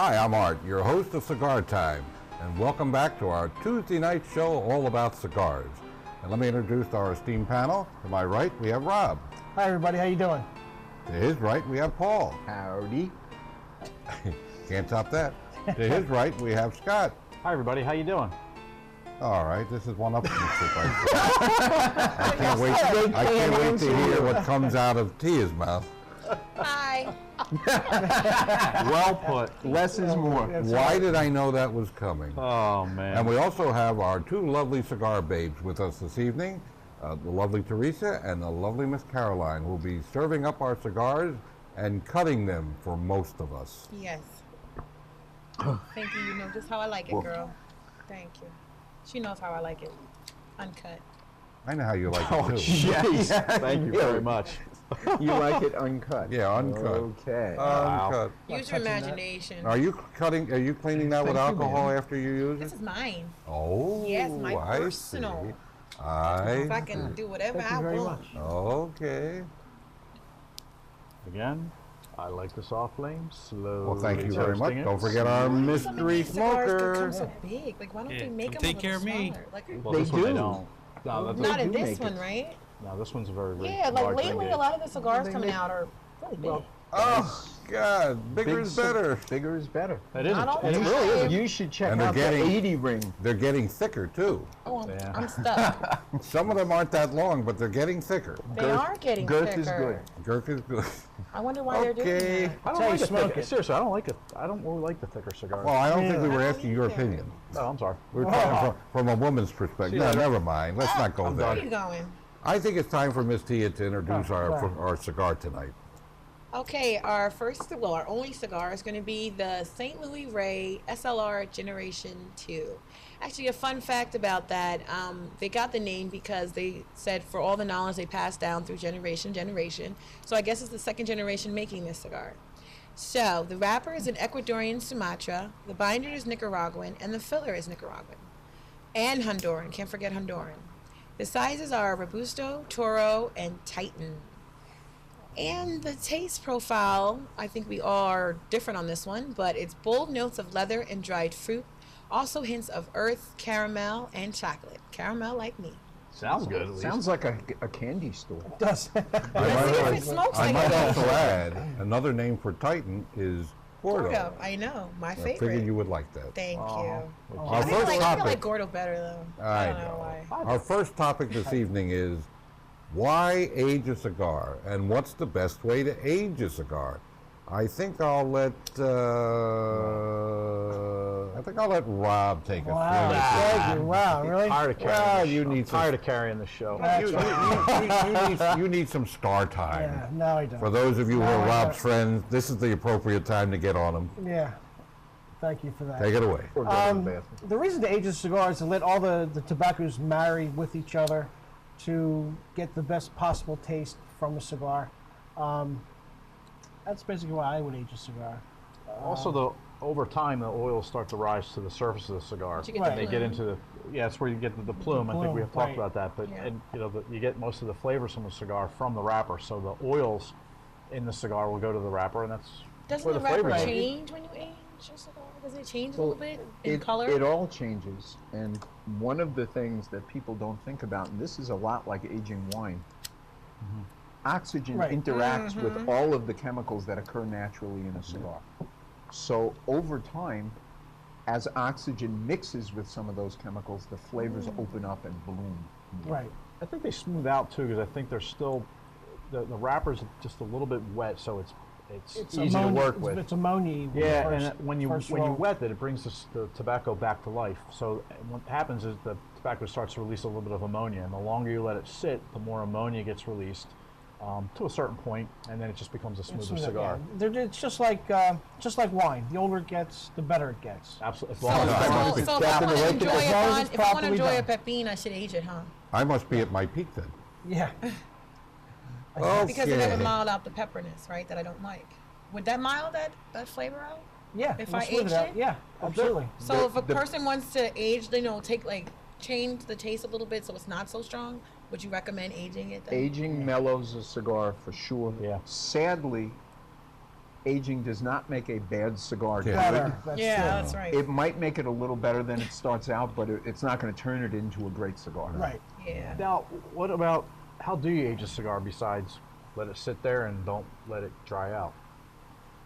Hi, I'm Art, your host of Cigar Time, and welcome back to our Tuesday night show all about cigars. And let me introduce our esteemed panel. To my right, we have Rob. Hi, everybody. How you doing? To his right, we have Paul. Howdy. Can't top that. To his right, we have Scott. Hi, everybody. How you doing? All right, this is one up from I can't wait to hear what comes out of Tia's mouth. Hi. Well put. Less is more. Why did I know that was coming? Oh, man. And we also have our two lovely cigar babes with us this evening, the lovely Teresa and the lovely Miss Caroline, who will be serving up our cigars and cutting them for most of us. Yes. Thank you. You know just how I like it, girl. Thank you. She knows how I like it. Uncut. I know how you like it too. Yes. Thank you very much. You like it uncut? Yeah, uncut. Okay. Uncut. Use your imagination. Are you cutting? Are you cleaning that with Thank you, alcohol ma'am. after you use This it? is mine. Oh, Yes, my I personal. see. So I I can do whatever Thank you I very want. much. okay. Again, I like the soft flame. Slowly Well, thank you very much. toasting it. Don't forget our Why do so mystery many cigars smoker. become so big? Like, why don't they make them take a care little of me. smaller? Like, Well, They this one they do. don't. No, that's not in do this make one, it. right? no, this one's a very Yeah, like large lately, ring a lot of the gauge. cigars They coming make- out are really big. Oh God, bigger is better. Bigger is better. It is. Not all It the is. time. Really is. You should check And they're out the getting- 80 ring. They're getting thicker too. Oh, Yeah. I'm stuck. Some of them aren't that long, but they're getting thicker. They are getting girth thicker. is good. Girth is good. I wonder why they're doing Okay. that. I don't how you like the smoke thicker. it. Seriously, I don't like it. I don't really like the thicker cigars. Well, I don't think we Yeah. were I don't asking your either. opinion. Oh, I'm sorry. We were talking from a woman's perspective. See No, you later. never mind. Let's not go Where are there. you going? I think it's time for Miss Tia to introduce Oh, wow. our cigar tonight. Okay, our only cigar is going to be the St. Louis Ray SLR Gen2. Actually, a fun fact about that, they got the name because they said for all the knowledge they passed down through generation. So I guess it's the second generation making this cigar. So the wrapper is an Ecuadorian Sumatra, the binder is Nicaraguan, and the filler is Nicaraguan. And Honduran, can't forget Honduran. The sizes are Robusto, Toro, and Titan. And the taste profile, I think we are different on this one, but it's bold notes of leather and dried fruit, also hints of earth, caramel, and chocolate. Caramel like me. Sounds good. At least. Sounds like a candy store. It does. Let's see if it smokes I like might that. also add, another name for Titan is Gordo. Gordo, I know, my I favorite. figured you would like that. Thank you. Our I feel first like topic. Gordo better though. I don't know know. why. Our first topic this evening is why age a cigar and what's the best way to age a cigar. I think I'll let Rob take it. Wow. first. Thank you. Wow, really? Tired of carrying. Well, this you show. need I'm some- tired of carrying the show. You need some star time. Yeah, no, I don't. For those of you who are No, I Rob's friends, this is the appropriate time to get on him. Yeah. Thank you for that. Take it away. Or go to the bathroom. The reason to age a cigar is to let all the tobaccos marry with each other to get the best possible taste from a cigar. That's basically why I would age a cigar. Also, over time, the oils start to rise to the surface of the cigar. You get Right. And they get into the, that's where you get the plume. I think plume, we have talked right. about that. But Yeah. and you get most of the flavors from the cigar from the wrapper. So the oils in the cigar will go to the wrapper, and that's Doesn't where the the wrapper flavors are. change when you age a cigar? Does it change a Well, little bit in It color? all changes. And one of the things that people don't think about, and this is a lot like aging wine, oxygen Right. interacts with all of the chemicals that occur naturally in a cigar. So over time, as oxygen mixes with some of those chemicals, the flavors open up and bloom. Right. I think they smooth out too, because I think they're still the wrapper's just a little bit wet, so it's easy to work with. It's ammonia. Yeah, first- and when you first when you roll. wet it, it brings the tobacco back to life. So what happens is the tobacco starts to release a little bit of ammonia, and the longer you let it sit, the more ammonia gets released to a certain point, and then it just becomes a smoother It's- cigar. yeah. It's just like wine. The older it gets, the better it gets. Absolutely. As So, long as so, it's so if I want to enjoy as it, long as it's if I want to properly enjoy a done. pepin, I should age it, huh? I must be at my peak then. Yeah. Because it never Okay. mild out the pepperness, right? That I don't like. Would that mild that flavor out? Yeah. If we'll I smooth aged out. it? Yeah, absolutely. So if a person wants to age, change the taste a little bit so it's not so strong, would you recommend aging it then? Aging mellows a cigar for sure. Yeah. Sadly, aging does not make a bad cigar Yeah. good. Better. That's Yeah, true. that's right. It might make it a little better than it starts out, but it's not going to turn it into a great cigar. Right. Yeah. Now, what about, how do you age a cigar besides let it sit there and don't let it dry out?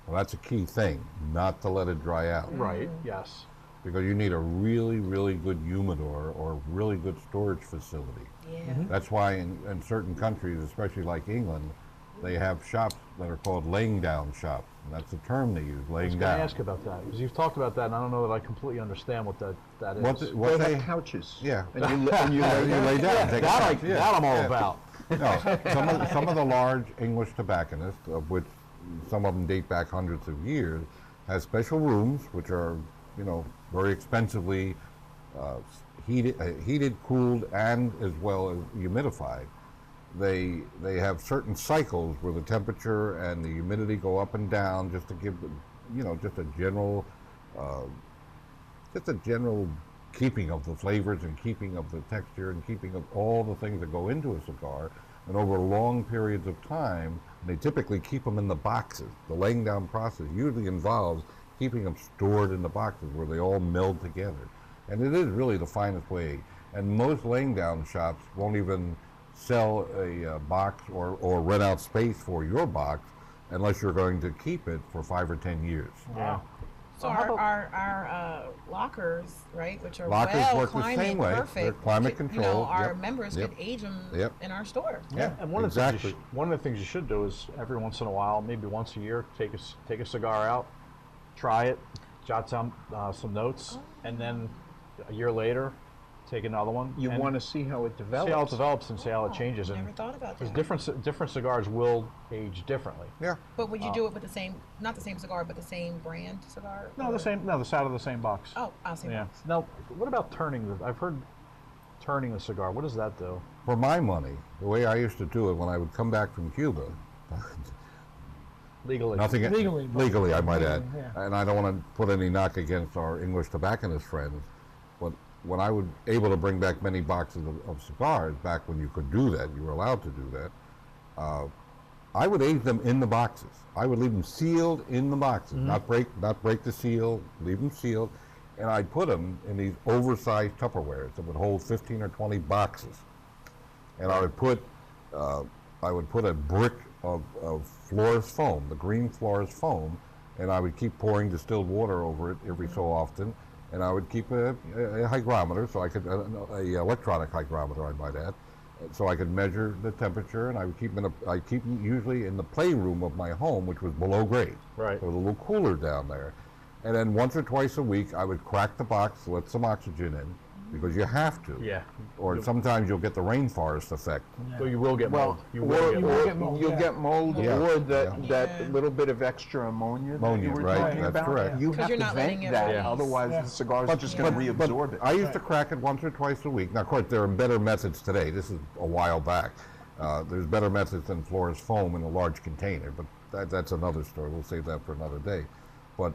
Well, that's a key thing, not to let it dry out. Right, yes. Because you need a really, really good humidor or really good storage facility. Yeah. That's why in certain countries, especially like England, they have shops that are called laying down shops. And that's the term they use, I was laying going to down. ask about that, because you've talked about that, and I don't know that I completely understand what that is. What They they have couches. Yeah. And you lay you down. lay down. Take a that, nap, yeah. that I'm all Yeah. about. No, some of the large English tobacconists, of which some of them date back hundreds of years, have special rooms which are, very expensively heated, cooled, and as well as humidified. They have certain cycles where the temperature and the humidity go up and down, just to give, just a general keeping of the flavors and keeping of the texture and keeping of all the things that go into a cigar. And over long periods of time, they typically keep them in the boxes. The laying down process usually involves keeping them stored in the boxes where they all meld together. And it is really the finest way. And most laying down shops won't even sell a box or rent out space for your box unless you're going to keep it for 5 or 10 years. Yeah. So our lockers, right, which are Lockers well work the climate same way. perfect. They're climate controlled. Our Yep. members Yep. could age them Yep. in our store. Yeah, And one exactly. of the things you should do is every once in a while, maybe once a year, take a cigar out, try it, jot down some notes, and then a year later, take another one. You and want to see how it develops. see how it develops and see how it changes. Never And thought about because that. different cigars will age differently. Yeah. But would you do it with the same, not the same cigar, but the same brand cigar? No, or- the same. No, the out of the same box. Oh, I'll say Yeah. box. Now, what about turning the? I've heard turning the cigar. What does that do? For my money, the way I used to do it when I would come back from Cuba, Legally. nothing Legally. I might add, Yeah. and I don't want to put any knock against our English tobacconist friends, but when I was able to bring back many boxes of cigars back when you could do that, you were allowed to do that, I would age them in the boxes. I would leave them sealed in the boxes, not break the seal, leave them sealed, and I'd put them in these oversized Tupperwares that would hold 15 or 20 boxes, and I would put a brick of Flores foam, the green Flores foam, and I would keep pouring distilled water over it every so often, and I would keep a hygrometer, so I could a electronic hygrometer, I might add, so I could measure the temperature, and I would keep them usually in the playroom of my home, which was below grade, Right. so it was a little cooler down there, and then once or twice a week I would crack the box, let some oxygen in, because you have to. Yeah. Or sometimes you'll get the rainforest effect. So you will get mold. Well, You or, will get mold. or get mold, you'll yeah. get mold, Yeah. or Yeah. that little bit of extra ammonia that Ammonia, you were right, talking that's about. correct. You 'Cause have you're to not letting vent it that, release. otherwise Yeah. the cigar's But- just going to but reabsorb it. I used to crack it once or twice a week. Now, of course, there are better methods today. This is a while back. There's better methods than Flores foam in a large container, but that's another story. We'll save that for another day. But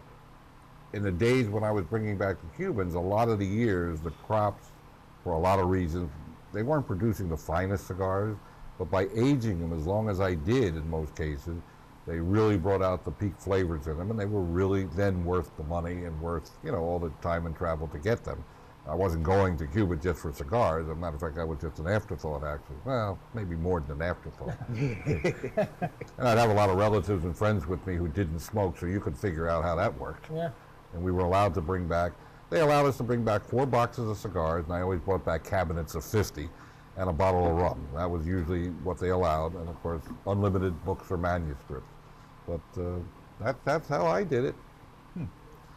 in the days when I was bringing back the Cubans, a lot of the years, the crops, for a lot of reasons, they weren't producing the finest cigars, but by aging them as long as I did in most cases, they really brought out the peak flavors in them, and they were really then worth the money and worth, all the time and travel to get them. I wasn't going to Cuba just for cigars. As a matter of fact, that was just an afterthought, actually. Well, maybe more than an afterthought. And I'd have a lot of relatives and friends with me who didn't smoke, so you could figure out how that worked. Yeah. And we were allowed to bring back, they allowed us to bring back 4 boxes of cigars, and I always brought back cabinets of 50 and a bottle of rum. That was usually what they allowed, and of course, unlimited books or manuscripts. But that's how I did it.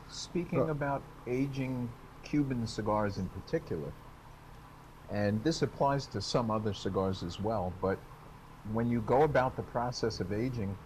Speaking about aging Cuban cigars in particular, and this applies to some other cigars as well, but when you go about the process of aging,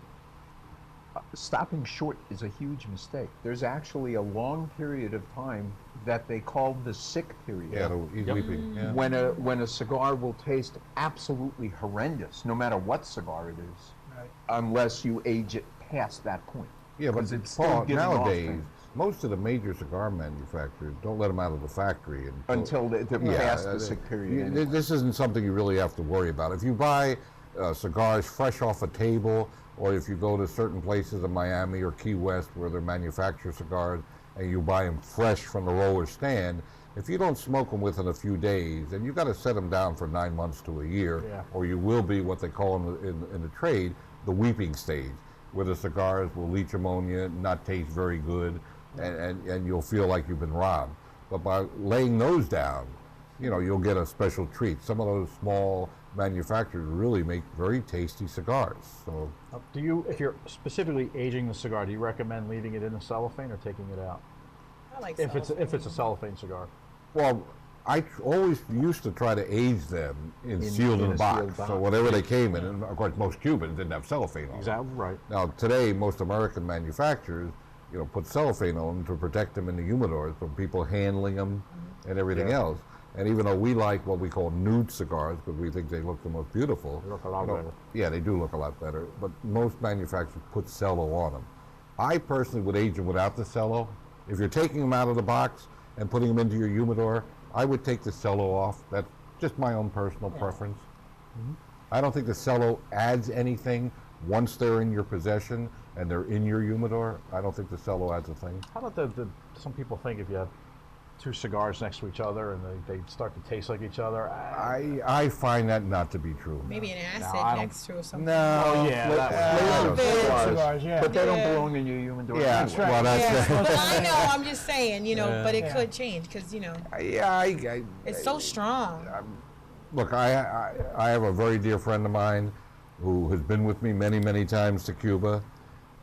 stopping short is a huge mistake. There's actually a long period of time that they call the sick period. Yeah, to eat weeping. Yeah. When a cigar will taste absolutely horrendous, no matter what cigar it is, Right. unless you age it past that point. Yeah, but 'Cause it's still Paul, giving off nowadays, things. most of the major cigar manufacturers don't let them out of the factory Until they're past the sick period. This isn't something you really have to worry about. If you buy cigars fresh off a table, or if you go to certain places in Miami or Key West where they manufacture cigars and you buy them fresh from the roller stand, if you don't smoke them within a few days, and you got to set them down for 9 months to a year, or you will be what they call in the trade the weeping stage, where the cigars will leach ammonia, not taste very good, and you'll feel like you've been robbed. But by laying those down, you know, you'll get a special treat. Some of those small manufacturers really make very tasty cigars. So, Do you, if you're specifically aging the cigar, do you recommend leaving it in the cellophane or taking it out? I like If it's a cellophane cigar. well, I always used to try to age them sealed in a box. So whatever they came in, and of course most Cubans didn't have cellophane on them. Exactly right. Now today, most American manufacturers, you know, put cellophane on them to protect them in the humidors from people handling them and everything else. And even though we like what we call nude cigars, because we think they look the most beautiful. They look a lot better. Yeah, they do look a lot better. But most manufacturers put cello on them. I personally would age them without the cello. If you're taking them out of the box and putting them into your humidor, I would take the cello off. That's just my own personal preference. I don't think the cello adds anything once they're in your possession and they're in your humidor. I don't think the cello adds a thing. How about some people think if you have two cigars next to each other and they start to taste like each other? I find that not to be true. Maybe an acid I don't- next to or something. No. Oh, yeah, that Cigars, yeah. But they don't Yeah. belong in your humidor. Yeah, anyway. well, that's Yeah, well, I know. I'm just saying, you know, but it Yeah. could change because you know yeah. it's so strong. Look, I have a very dear friend of mine who has been with me many times to Cuba,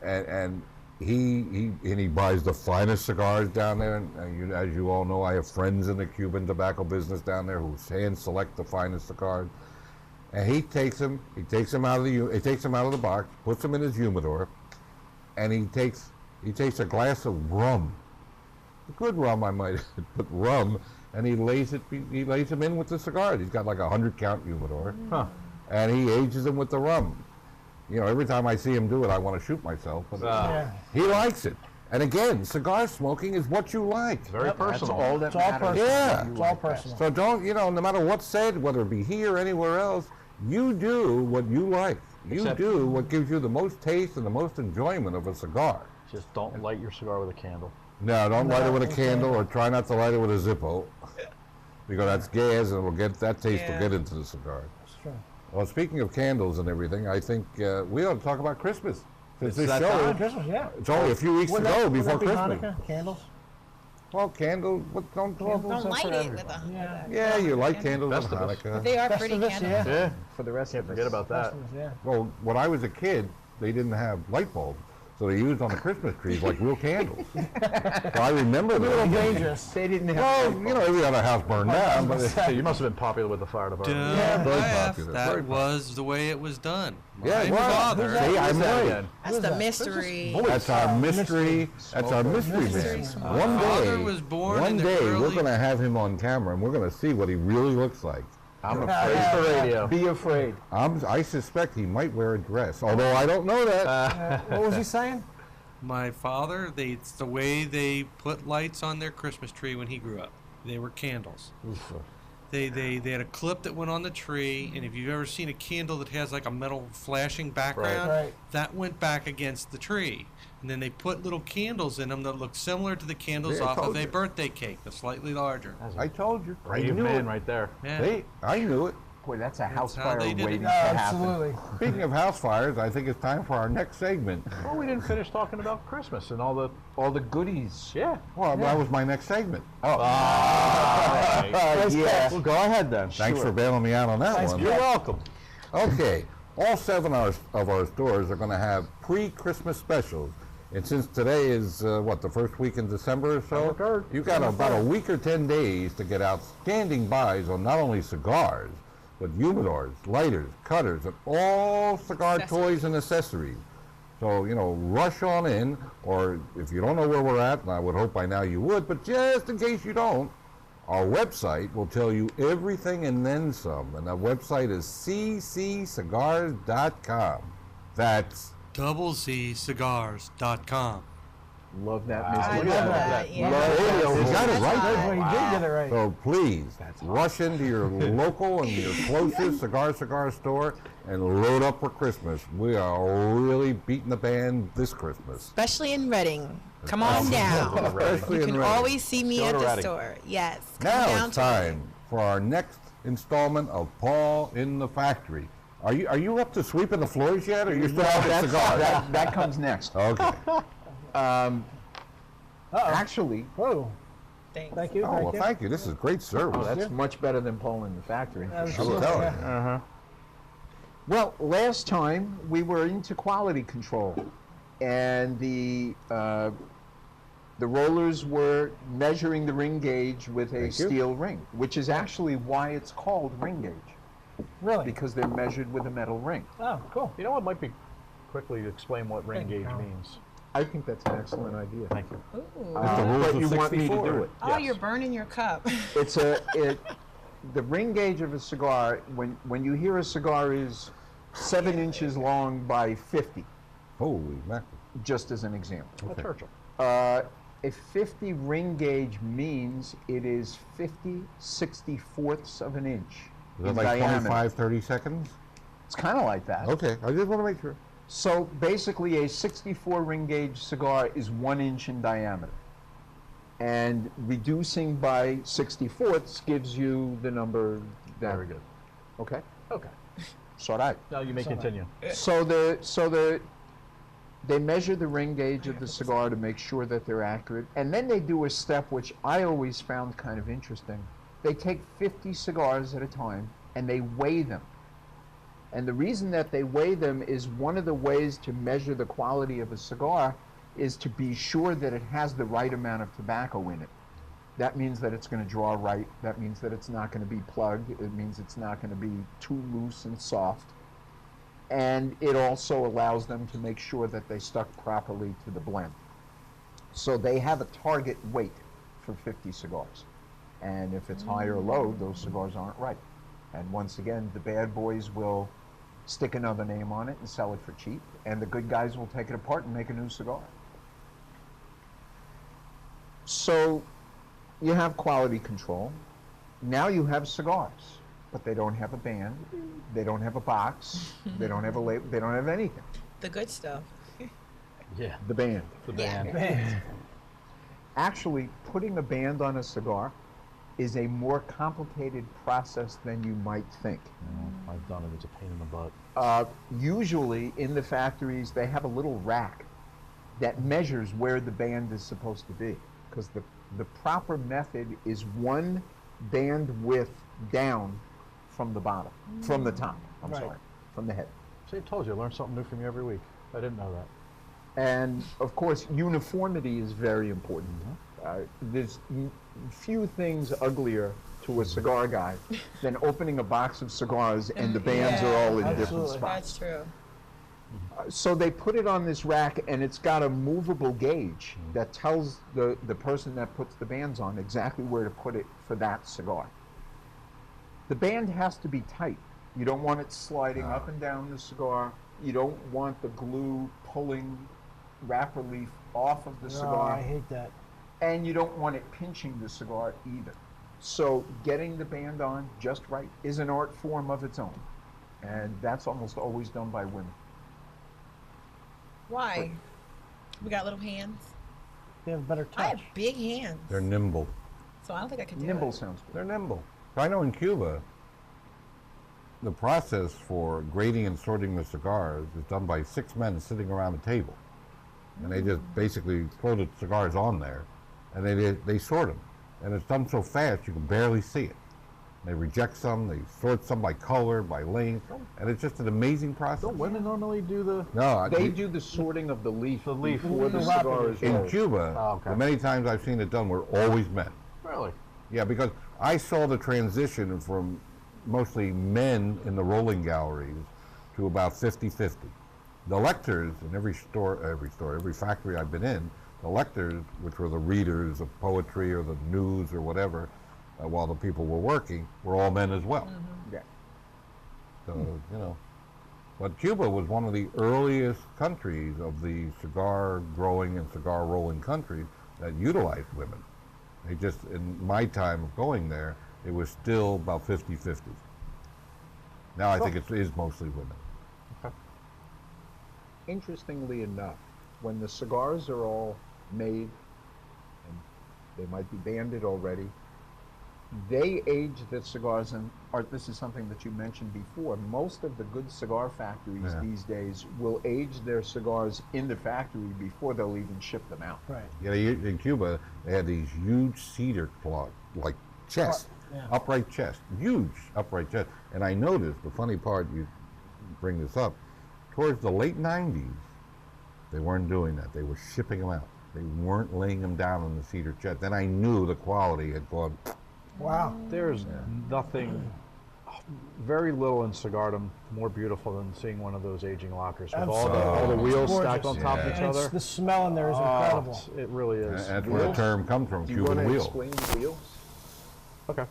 and he buys the finest cigars down there. And as you all know, I have friends in the Cuban tobacco business down there who hand select the finest cigars. And he takes them out of the box, puts them in his humidor, and he takes a glass of rum, good rum I might add, but rum, and he lays them in with the cigars. He's got like a 100-count humidor, and he ages them with the rum. You know, every time I see him do it, I want to shoot myself. But he likes it. And again, cigar smoking is what you like. Very personal. That's all that It's all matters. personal. Yeah. It's all personal. So don't, no matter what's said, whether it be here or anywhere else, you do what you like. You Except- do what gives you the most taste and the most enjoyment of a cigar. Just don't light your cigar with a candle. No, don't light it with a okay. candle, or try not to light it with a Zippo, because that's gas, and that taste will Yeah. get into the cigar. That's true. Well, speaking of candles and everything, I think we ought to talk about Christmas. Since this that show, time. Christmas, yeah. it's only a few weeks to Would go that before be Christmas. Hanukkah? Candles? Well, candles, don't Don't light it with a. Yeah. Yeah, you light candles on Festivus. Hanukkah. They are pretty Festivus, candles. yeah. For the rest Can't of us. forget about that. Festivus, yeah. Well, when I was a kid, they didn't have light bulbs, so they used on the Christmas trees like real candles. So I remember A little that. dangerous. They didn't have. Well, every other house burned down, but So you must have been popular with the fire department. very Laugh. popular, That very was the way it was done. Yeah, it My was. father. See, I'm right. again? That's the mystery. That's our mystery. That's our mystery man. Mystery One father day, was born one in the day we're early- going to have him on camera, and we're going to see what he really looks like. I'm Praise afraid. the radio. Be afraid. I suspect he might wear a dress, although I don't know that. What was he saying? My father, it's the way they put lights on their Christmas tree when he grew up. They were candles. They had a clip that went on the tree, and if you've ever seen a candle that has like a metal flashing background, Right. that went back against the tree. And then they put little candles in them that look similar to the candles Yeah, I off of told a you. birthday cake, but slightly larger. I told you. I Brave knew man it. right there. Yeah. I knew it. Boy, that's a house how fire they did it. waiting to No, happen. absolutely. Speaking of house fires, I think it's time for our next segment. Well, we didn't finish talking about Christmas and all the. All the goodies. Yeah. Well, that was my next segment. Yeah. Well, go ahead then. Thanks for bailing me out on that one. You're welcome. Okay, all 7 of our stores are going to have pre-Christmas specials. And since today is, the first week in December or so, you've got about a week or 10 days to get outstanding buys on not only cigars, but humidors, lighters, cutters, and all cigar toys and accessories. So, rush on in, or if you don't know where we're at, and I would hope by now you would, but just in case you don't, our website will tell you everything and then some. And that website is cccigars.com. That's DoubleZCigars.com. Love that, Wow. Miss I Lee. love love that. that. Yeah. You got it right. That's when you did get it right. So please, rush into your local and your closest cigar store and load up for Christmas. We are really beating the band this Christmas. Especially in Reading. Come on down. Especially You in can Reading. always see me Go at to the Reading. store. Yes. Come Now down it's to Reading. time for our next installment of Paul in the Factory. Are you up to sweeping the floors yet, or you still out at cigars? That comes next. Okay. Actually, Whoa. Thanks. Thank you. Oh, well, thank you. This is great service. oh, that's much better than Paul in the factory. I will Absolutely, tell yeah. you. Well, last time we were into quality control, and the rollers were measuring the ring gauge with a Thank you. steel ring, which is actually why it's called ring gauge, Really? because they're measured with a metal ring. Oh, cool. You know what might be quickly to explain what ring Thank you, gauge Carl. means. I think that's an excellent idea. Thank you. Ooh. It's the rules But of you want me to 64. do it. Oh, Yes. you're burning your cup. It's the ring gauge of a cigar. When you hear a cigar is 7 inches long by 50, Holy mackerel. just as an example. A Churchill. A 50 ring gauge means it is 50/64ths of an inch Is that in like diameter. 25, 30 seconds? It's kind of like that. Okay, I just want to make sure. So basically, a 64 ring gauge cigar is 1 inch in diameter. And reducing by 64ths gives you the number that. Very good. Okay? Okay. So that. Now you may continue. They measure the ring gauge of the cigar to make sure that they're accurate. And then they do a step which I always found kind of interesting. They take 50 cigars at a time and they weigh them. And the reason that they weigh them is one of the ways to measure the quality of a cigar is to be sure that it has the right amount of tobacco in it. That means that it's going to draw right. That means that it's not going to be plugged. It means it's not going to be too loose and soft. And it also allows them to make sure that they stuck properly to the blend. So they have a target weight for 50 cigars. And if it's high or low, those cigars aren't right. And once again, the bad boys will stick another name on it and sell it for cheap, and the good guys will take it apart and make a new cigar. So you have quality control. Now you have cigars, but they don't have a band, they don't have a box, they don't have a label, they don't have anything. The good stuff. Yeah. The band. The Yeah. band. Man. Actually, putting a band on a cigar is a more complicated process than you might think. I've done it. It's a pain in the butt. Usually in the factories, they have a little rack that measures where the band is supposed to be, because the proper method is one band width down from the bottom, from the top, Right. from the head. See, I told you. I learn something new from you every week. I didn't know that. And of course, uniformity is very important. There's few things uglier to a cigar guy than opening a box of cigars and the bands are all in different Absolutely. spots. That's true. So they put it on this rack, and it's got a movable gauge that tells the person that puts the bands on exactly where to put it for that cigar. The band has to be tight. You don't want it sliding up and down the cigar. You don't want the glue pulling wrapper leaf off of the Oh, cigar. I hate that. And you don't want it pinching the cigar either. So getting the band on just right is an art form of its own. And that's almost always done by women. Why? We got little hands. They have a better I have touch. big hands, They're nimble. so I don't think I can do Nimble it. sounds good. They're nimble. I know in Cuba, the process for grading and sorting the cigars is done by 6 men sitting around a table. And they just basically throw the cigars on there, and they sort them. And it's done so fast you can barely see it. They reject some, they sort some by color, by length, and it's just an amazing process. Don't women normally do the? No, They do the sorting of the leaf, leaf. before the The cigar wrapper. is in rolled. Cuba, Oh, okay. the many times I've seen it done were always men. Really? Yeah, because I saw the transition from mostly men in the rolling galleries to about 50-50. The lectors in every factory I've been in, the lectors, which were the readers of poetry or the news or whatever, while the people were working, were all men as well. Yeah. So, you know. But Cuba was one of the earliest countries of the cigar growing and cigar rolling countries that utilized women. They just, in my time of going there, it was still about 50-50. Now I think it is mostly women. Interestingly enough, when the cigars are all made, and they might be banded already, they age the cigars, and Art, this is something that you mentioned before. Most of the good cigar factories these days will age their cigars in the factory before they'll even ship them out. Right. Yeah, in Cuba, they had these huge cedar cloth, like chest, upright chest, huge upright chest. And I noticed, the funny part, you bring this up, towards the late 90s, they weren't doing that. They were shipping them out. They weren't laying them down in the cedar chest. Then I knew the quality had gone. Wow. There's nothing, very little in cigardom more beautiful than seeing one of those aging lockers with all the wheels Gorgeous. stacked on top of each And other. the smell in there is incredible. It really is. That's where the term comes from, Do you want Cuban to wheel. explain wheels? Okay.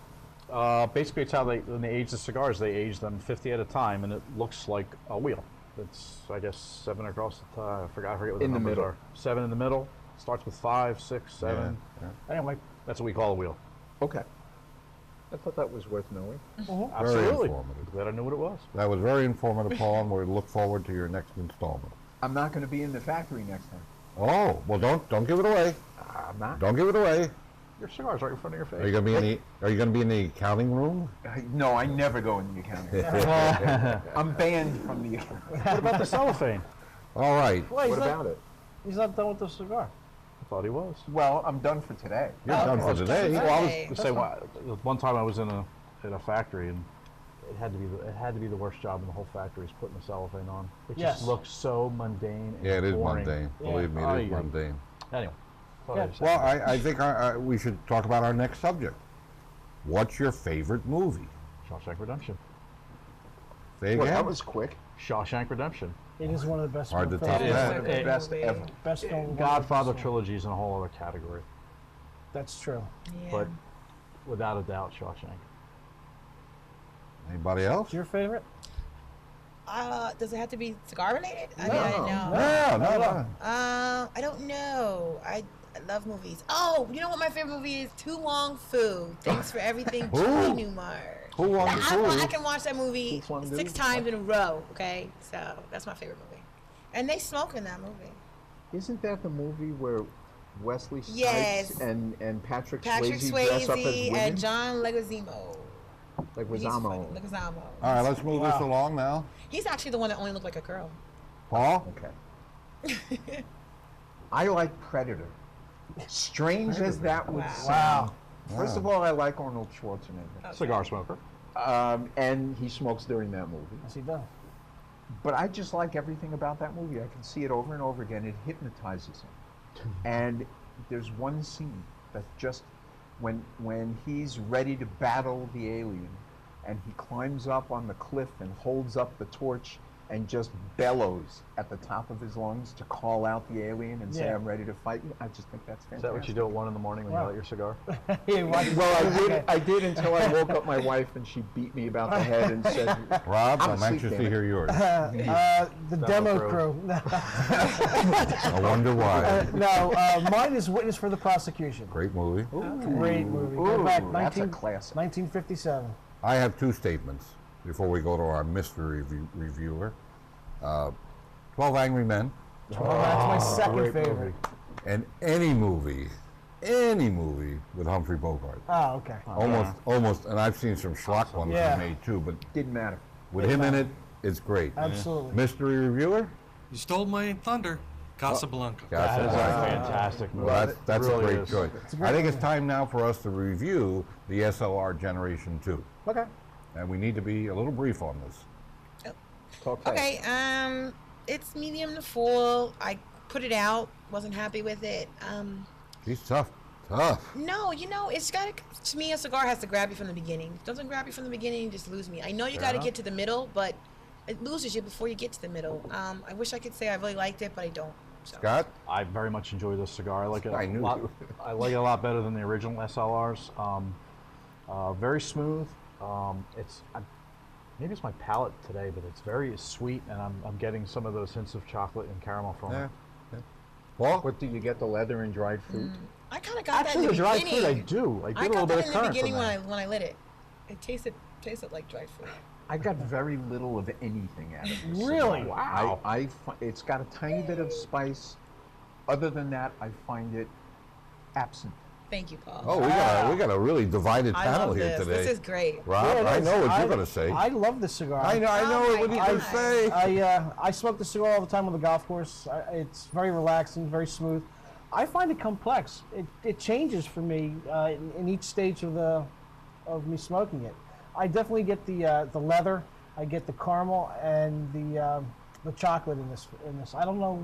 Basically, it's how when they age the cigars, they age them 50 at a time, and it looks like a wheel. It's, I guess, 7 across the top. I forget what the In the numbers middle. are. 7 in the middle. Starts with 5, 6, 7. Anyway, that's what we call a wheel. Okay. I thought that was worth knowing. Absolutely. informative. Glad I knew what it was. That was very informative, Paul, and we look forward to your next installment. I'm not going to be in the factory next time. Oh, well, don't give it away. I'm not. Don't give it away. Your cigar's right in front of your face. Are you gonna be in the accounting room? No, I never go in the accounting. I'm banned from the. What about the cellophane? All right. Well, What about it? He's not done with the cigar. I thought he was. Well, I'm done for today. You're done for today. Well, I was Okay. to say one time I was in a factory, and it had to be the worst job in the whole factory is putting the cellophane on. It Yes. just looks so mundane. And Yeah, it is boring. mundane. Yeah. Believe me, Oh, it is yeah. mundane. Anyway. thought Yeah. I just had Well, to- I think we should talk about our next subject. What's your favorite movie? Shawshank Redemption. Say Well, again. that was quick. Shawshank Redemption. It is one of the best. Hard to films. top It is that. one of the Best movie. ever. Best film. Godfather trilogy is in a whole other category, That's true. Yeah. but without a doubt, Shawshank. Anybody else? What's your favorite? Does it have to be cigar related? I No. mean, I don't know. No. I don't know. I love movies. Oh, you know what my favorite movie is? Too Long Fu. Thanks for everything, Who? Julie Newmar. Who won the I food? can watch that movie Who's won 6 the- times in a row. Okay, so that's my favorite movie. And they smoke in that movie. Isn't that the movie where Wesley Snipes Yes. and Patrick Patrick Swayze dress up as Swayze women? and John Leguizamo. Like He's Leguizamo. funny. Leguizamo. All right, let's move this along now. He's actually the one that only looked like a girl. Paul? Okay. I like Predator. Strange as that would Wow. sound. First of all, I like Arnold Schwarzenegger. Cigar smoker. And he smokes during that movie. Yes, he does. But I just like everything about that movie. I can see it over and over again. It hypnotizes him. And there's one scene that just, when he's ready to battle the alien, and he climbs up on the cliff and holds up the torch and just bellows at the top of his lungs to call out the alien and say, Yeah. I'm ready to fight you. I just think that's fantastic. Is that what you do at 1 in the morning when Wow. you light your cigar? He watches- Well, I did until I woke up my wife and she beat me about the head and said, Rob, I'm I'm asleep, anxious damn to it. hear yours. The demo crew. crew. I wonder why. No, mine is Witness for the Prosecution. Great movie. Great movie. Go Ooh, back that's a classic. 1957. I have two statements before we go to our mystery reviewer. 12 Angry Men, Oh, that's my second great favorite. movie. and any movie with Humphrey Bogart. Oh, okay. Almost, and I've seen some schlock ones Yeah. he made too, but didn't matter. with him in it, it's great. Absolutely. Mystery reviewer? You stole my thunder. Casablanca. That is a Casablanca. fantastic movie. Well, that's Really a great is. choice. a great I think it's movie. time now for us to review the SLR Generation 2. Okay. And we need to be a little brief on this. Talk fast. Okay, it's medium to full. I put it out. Wasn't happy with it. He's tough. Tough. No, it's got to me, a cigar has to grab you from the beginning. If it doesn't grab you from the beginning, you just lose me. I know you got to get to the middle, but it loses you before you get to the middle. I wish I could say I really liked it, but I don't. So. Scott? I very much enjoy this cigar. I like it I knew a lot. you. I like it a lot better than the original SLRs. Very smooth. maybe it's my palate today, but it's very sweet, and I'm getting some of those hints of chocolate and caramel from Yeah. it. Yeah. Paul? What do you get, the leather and dried fruit? I kind of got Actually, that the in the dried beginning. fruit I do. I get I a little got bit that of in the currant beginning from when that. when I lit it. It tasted like dried fruit. I got very little of anything out of this. Really? cigar. Wow. It's got a tiny bit of spice. Other than that, I find it absent. Thank you, Paul. Oh, we got a really divided I panel love here this. today. This is great. Rob, Yeah, it I is. know what you're going to say. I love this cigar. I know Oh what my you're going to God. say. I smoke the cigar all the time on the golf course. It's very relaxing, very smooth. I find it complex. It changes for me in each stage of me smoking it. I definitely get the leather. I get the caramel and the chocolate in this. I don't know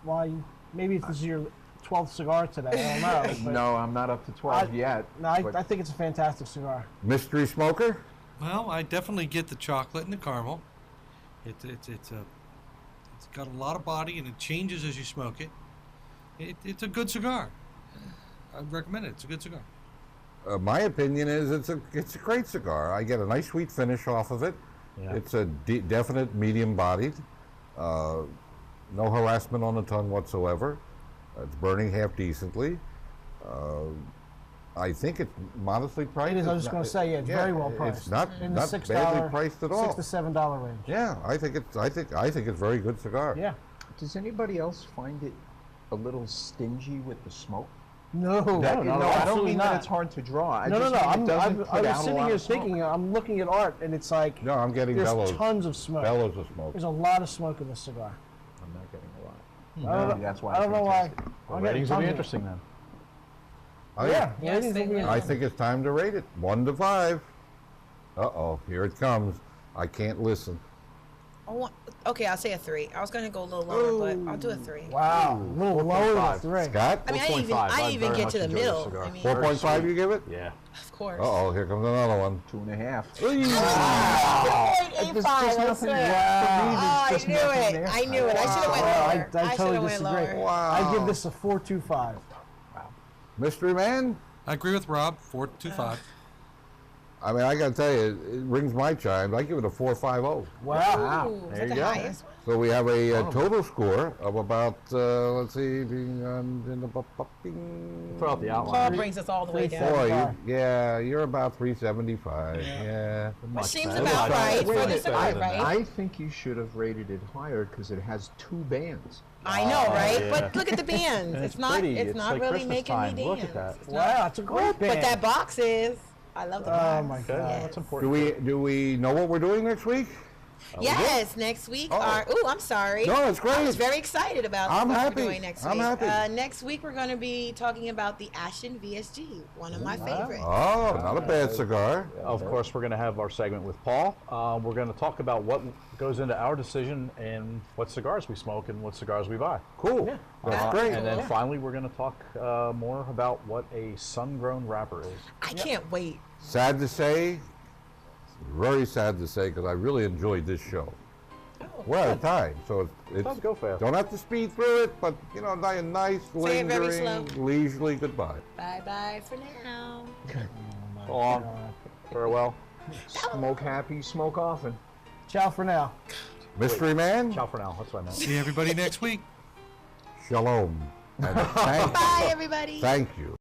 why. Maybe this is your 12th cigar today. I don't know. But No, I'm not up to 12 yet. No, but I think it's a fantastic cigar. Mystery smoker? Well, I definitely get the chocolate and the caramel. It's got a lot of body and it changes as you smoke it. It's a good cigar. I'd recommend it. It's a good cigar. My opinion is it's a great cigar. I get a nice sweet finish off of it. Yeah. It's a definite medium bodied. No harassment on the tongue whatsoever. It's burning half decently. I think it's modestly priced. It is. I was It's just going not- to say, yeah, it's very well priced. It's not in the not $6, badly priced at all. $6 to $7 range. Yeah, I think it's a very good cigar. Yeah. does anybody else find it a little stingy with the smoke? No, No, I don't absolutely mean not. that it's hard to draw. I No, just no, mean it doesn't I put was out a sitting lot here of smoke. thinking, I'm looking at art, and it's like No, I'm getting there's bellows. tons of smoke. Bellows of smoke. There's a lot of smoke in this cigar. I'm not getting a lot. I don't Maybe know, that's why I don't know why. taste it. The I'm getting ratings will be tongue- interesting then. Oh, Yeah, Yes, ratings they will be will. I interesting. think it's time to rate it. 1 to 5. Uh-oh, here it comes. I can't listen. Oh, okay, I'll say a 3. I was going to go a little lower, but I'll do a 3. Wow, a little lower than 4.5. 3. Scott? I mean, I didn't even 4.5. I get very to much the enjoy this middle. cigar. I mean, 4.5 you give it? Yeah. of course. Uh-oh, here comes another one. 2.5. 0.85, There's I just swear. nothing Oh, left I for me. There's just knew nothing it. there. I knew it. I should have went I lower. I should totally have went disagree. lower. Wow. I give this a 4.25. Mystery Man? I agree with Rob. 4.25. I mean, I got to tell you, it rings my chimes. I give it a 4.50. Wow. Ooh, is There that you the go. highest one? So we have a total score of about, let's see, Throw out the Paul outline. brings us all the way down. 375. yeah, you're about 375. Yeah. Which seems better. about Much right better. for Wait, the cigar, better than right? I think you should have rated it higher because it has 2 bands. I know, right? yeah. But look at the bands. And it's not. pretty. It's It's not like really Christmas making time. me Look dance. at that. It's not- Wow, it's a great band. But that box is. I love the box. Oh my Okay, God. that's Do important. we know what we're doing next week? Yes, next week. I'm sorry. No, it's great. I was very excited about I'm what happy. we're doing next I'm week. happy. Next week we're going to be talking about the Ashen VSG, one of my favorites. Oh, not a bad cigar. Of course, we're going to have our segment with Paul. We're going to talk about what goes into our decision and what cigars we smoke and what cigars we buy. Cool. That's great. And then Cool. finally, we're going to talk more about what a sun-grown wrapper is. I can't wait. Sad to say, very sad to say, because I really enjoyed this show. We're out of time, so it's Does go fast. don't have to speed through it, but you know, a nice, Say it very lingering, slow. leisurely goodbye. Bye bye for now. So long. Farewell. Smoke happy, smoke often. Ciao for now. Mystery Man, Ciao for now. That's what I meant. See everybody next week. shalom. And Bye, everybody. thank you.